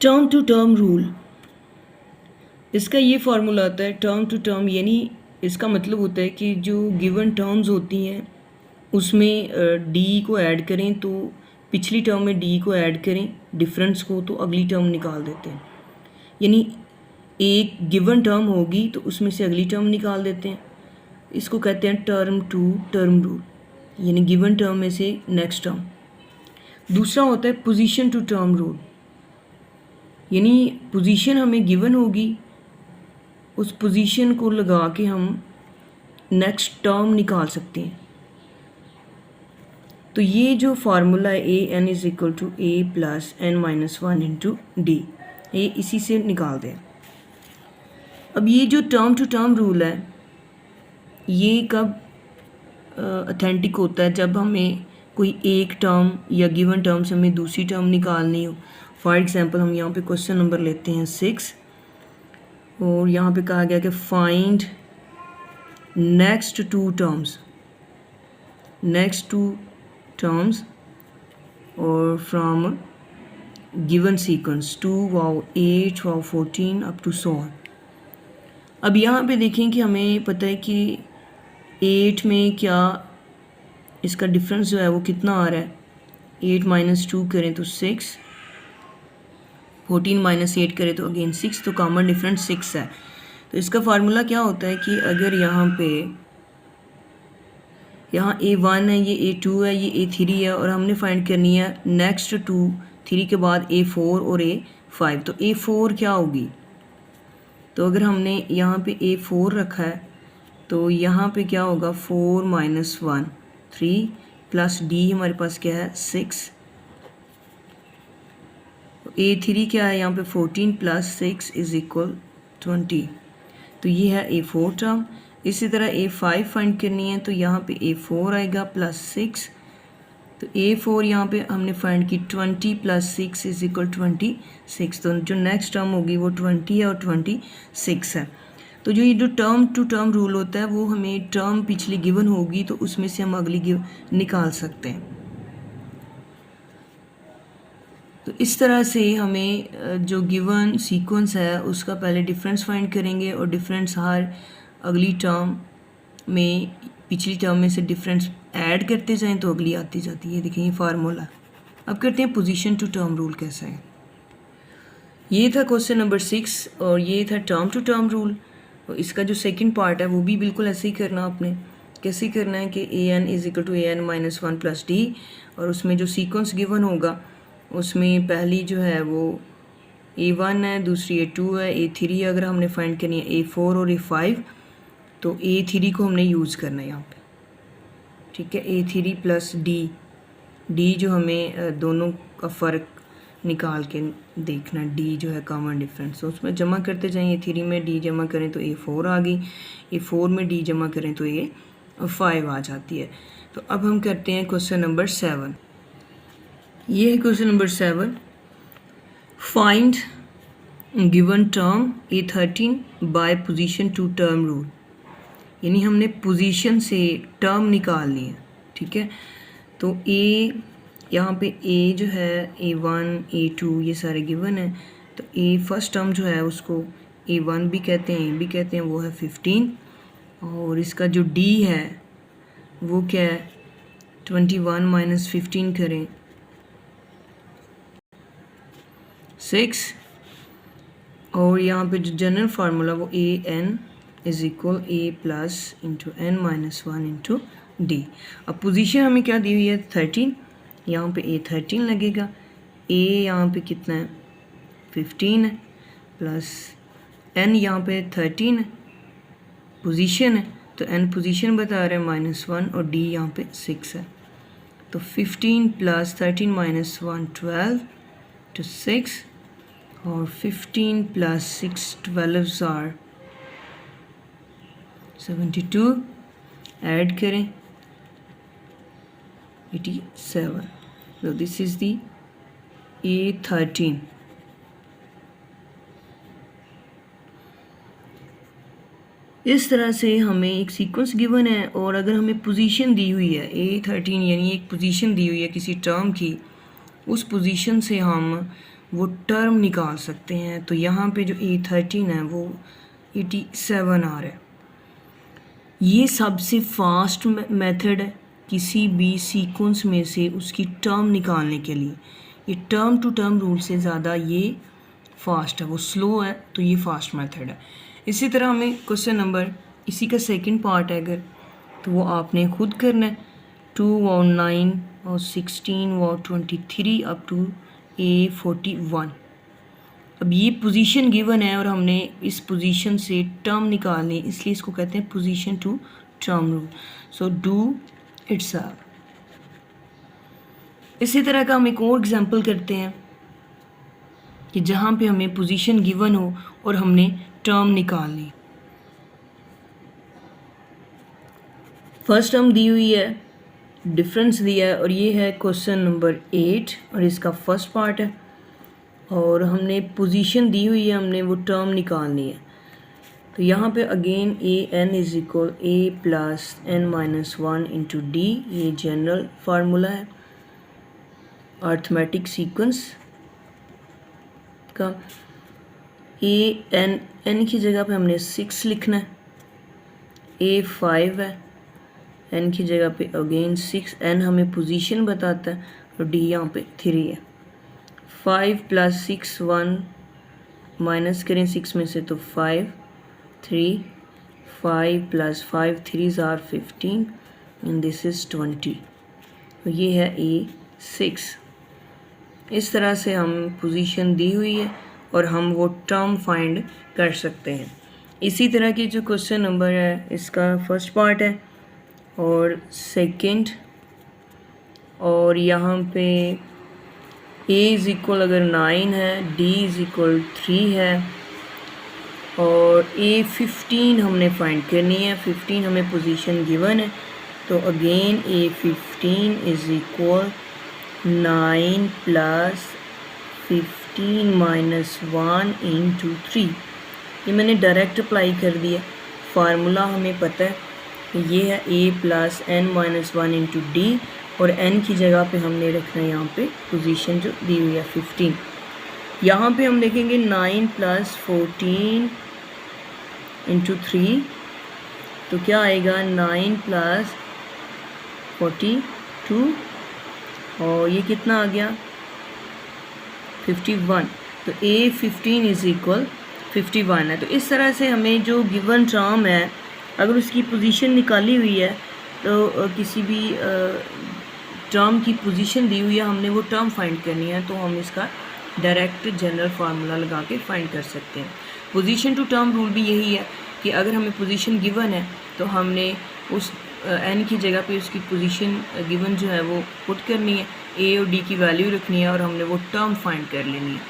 Term to term rule, इसका ये formula आता है टर्म टू टर्म, यानी इसका मतलब होता है कि जो गिवन टर्म्स होती हैं उसमें डी को ऐड करें तो पिछली टर्म में डी को ऐड करें डिफरेंस को तो अगली टर्म निकाल देते हैं। यानी एक गिवन टर्म होगी तो उसमें से अगली टर्म निकाल देते हैं। इसको कहते हैं टर्म टू टर्म रूल, यानी गिवन टर्म में से नेक्स्ट टर्म। दूसरा होता है पोजीशन टू टर्म रूल, यानी पोजीशन हमें गिवन होगी, उस पोजीशन को लगा के हम नेक्स्ट टर्म निकाल सकते हैं। तो ये जो फार्मूला है a n is equal to a plus n minus one into d, ये इसी से निकाल दें। अब ये जो टर्म टू टर्म रूल है ये कब ऑथेंटिक होता है? जब हमें कोई एक टर्म या गिवन टर्म से हमें दूसरी टर्म निकालनी हो। फॉर एग्जांपल हम यहाँ पे क्वेश्चन नंबर लेते हैं 6 और यहाँ पे कहा गया कि फाइंड नेक्स्ट टू टर्म्स और फ्रॉम गिवन सीक्वेंस 2 वाओ 8 वाओ 14 अप टू सो ऑन। अब यहाँ पे देखें कि हमें पता है कि 8 में क्या इसका डिफरेंस जो है वो कितना आ रहा है। 8 माइनस 2 करें तो 6, 14 माइनस 8 करें तो अगेन 6, तो कॉमन डिफरेंस 6 है। तो इसका फार्मूला क्या होता है कि अगर यहाँ A1 है, ये A2 है, ये A3 है और हमने फाइंड करनी है नेक्स्ट 2, 3 के बाद A4 और A5, तो A4 क्या होगी? तो अगर हमने यहाँ पे A4 रखा है तो यहाँ पे क्या होगा 4 माइनस 1 3 प्लस D हमारे पास क्या है 6। A3 क्या है यहाँ पे 14 प्लस 6 इज इक्वल 20, तो ये है A4 टर्म। इसी तरह A5 फाइंड करनी है तो यहाँ पे A4 आएगा प्लस 6, तो A4 यहाँ पे हमने फाइंड की 20 प्लस 6 इज इक्वल 26, तो जो नेक्स्ट टर्म होगी वो 20 है और 26 है। तो जो ये जो टर्म टू टर्म रूल होता है वो हमें टर्म पिछली गिवन होगी तो उसमें से हम अगली निकाल सकते हैं। तो इस तरह से हमें जो गिवन सीक्वेंस है उसका पहले डिफरेंस फाइंड करेंगे और डिफरेंस हर अगली टर्म में पिछली टर्म में से डिफरेंस ऐड करते जाएं तो अगली आती जाती है। देखिए ये फार्मूला। अब करते हैं पोजीशन टू टर्म रूल कैसा है। ये था क्वेश्चन नंबर 6 और ये था टर्म टू टर्म रूल। और इसका जो सेकंड पार्ट है वो भी बिल्कुल ऐसे ही करना आपने। कैसे करना है कि a n is equal to a n minus one plus d, और उसमें जो सीक्वेंस गिवन होगा उसमें पहली जो है वो A1 है, दूसरी A2 है, A3 अगर हमने फाइंड करनी है A4 और A5, तो A3 को हमने यूज़ करना है यहाँ पे। ठीक है, A3 प्लस D जो हमें दोनों का फ़र्क निकाल के देखना, D जो है कॉमन डिफरेंस, तो उसमें जमा करते जाएं। A3 में D जमा करें तो A4 आ गई, A4 में D जमा करें तो A5 आ जाती है। तो अब हम करते हैं क्वेश्चन नंबर 7। ये है question number 7। Find given term A13 by position to term rule, यानी हमने पोजीशन से टर्म निकालनी है। ठीक है, तो यहाँ पे A जो है A1 A2 ये सारे गिवन है, तो फर्स्ट टर्म जो है उसको A1 भी कहते हैं, A भी कहते हैं, वो है 15, और इसका जो D है वो क्या है 21 माइनस 15 करें 6, और यहाँ पे जो जनरल फार्मूला वो A n is equal A plus into n minus one into d. अब पोजीशन हमें क्या दी हुई है 13, यहाँ पे A13 लगेगा। A यहाँ पे कितना है 15 है, प्लस n यहाँ पे 13 है, पोजीशन है, तो n पोजीशन बता रहा है -1, और d यहाँ पे 6 है। तो 15 प्लस 13 माइनस 1 12 to 6, और 15 प्लस 6 12 आर 72, ऐड करें 87। तो दिस इज दी A13। इस तरह से हमें एक सीक्वेंस गिवन है और अगर हमें पोजीशन दी हुई है A13, यानी एक पोजीशन दी हुई है किसी टर्म की, उस पोजीशन से हम वो टर्म निकाल सकते हैं। तो यहाँ पे जो A13 है वो 87 आ रहा है। ये सबसे फास्ट मेथड है किसी भी सीक्वेंस में से उसकी टर्म निकालने के लिए। ये टर्म टू टर्म रूल से ज़्यादा ये फास्ट है, वो स्लो है तो ये फास्ट मेथड है। इसी तरह हमें क्वेश्चन नंबर इसी का सेकंड पार्ट है अगर, तो वो आपने खुद करना है। 2 और 9 और 16 और 23 अप टू A41। अब ये पोजीशन गिवन है और हमने इस पोजीशन से टर्म निकालनी, इसलिए इसको कहते हैं position to term rule. So do itself. इसी तरह का हम एक और एग्जांपल करते हैं कि जहाँ पे हमें पोजीशन गिवन हो और हमने टर्म निकालनी। फर्स्ट टर्म दी हुई है, डिफरेंस दिया है और ये है क्वेश्चन नंबर 8 और इसका फर्स्ट पार्ट है और हमने पोजीशन दी हुई है, हमने वो टर्म निकालनी है। तो यहाँ पे again an is equal a plus n-1 into d, ये जनरल फार्मूला है अर्थमेटिक सीक्वेंस का। n की जगह पे हमने 6 लिखना है, a 5 है, n की जगह पे अगेन 6, n हमें पोजीशन बताता है और d यहाँ पे 3 है। 5 प्लस 6 1 माइनस करें 6 में से तो 5 3 5 plus 5 3s are 15 and this is 20। तो ये है A6। इस तरह से हम पोजीशन दी हुई है और हम वो टर्म फाइंड कर सकते हैं। इसी तरह की जो क्वेश्चन नंबर है इसका फर्स्ट पार्ट है और सेकंड, और यहाँ पे a इज़ इक्वल अगर 9 है, d इज़ इक्वल 3 है और A15 हमने फाइंड करनी है। 15 हमें पोजीशन गिवन है, तो again A15 is equal 9 plus 15 minus 1 into 3। ये मैंने डायरेक्ट अप्लाई कर दिया, फार्मूला हमें पता है ये है a plus n-1 into D और n की जगह पे हमने रखना है यहाँ पे पोजीशन जो दी हुई है 15। यहाँ पे हम देखेंगे 9 प्लस 14 इंटू 3, तो क्या आएगा 9 प्लस 42 और ये कितना आ गया 51। तो A15 इज़ इक्वल 51 है। तो इस तरह से हमें जो गिवन टर्म है अगर उसकी पोजीशन निकाली हुई है तो किसी भी टर्म की पोजीशन दी हुई है, हमने वो टर्म फाइंड करनी है, तो हम इसका डायरेक्ट जनरल फार्मूला लगा के फाइंड कर सकते हैं। पोजीशन टू टर्म रूल भी यही है कि अगर हमें पोजीशन गिवन है तो हमने उस n की जगह पे उसकी पोजीशन गिवन जो है वो पुट करनी है, a और d की वैल्यू रखनी है और हमने वो टर्म फाइंड कर लेनी है।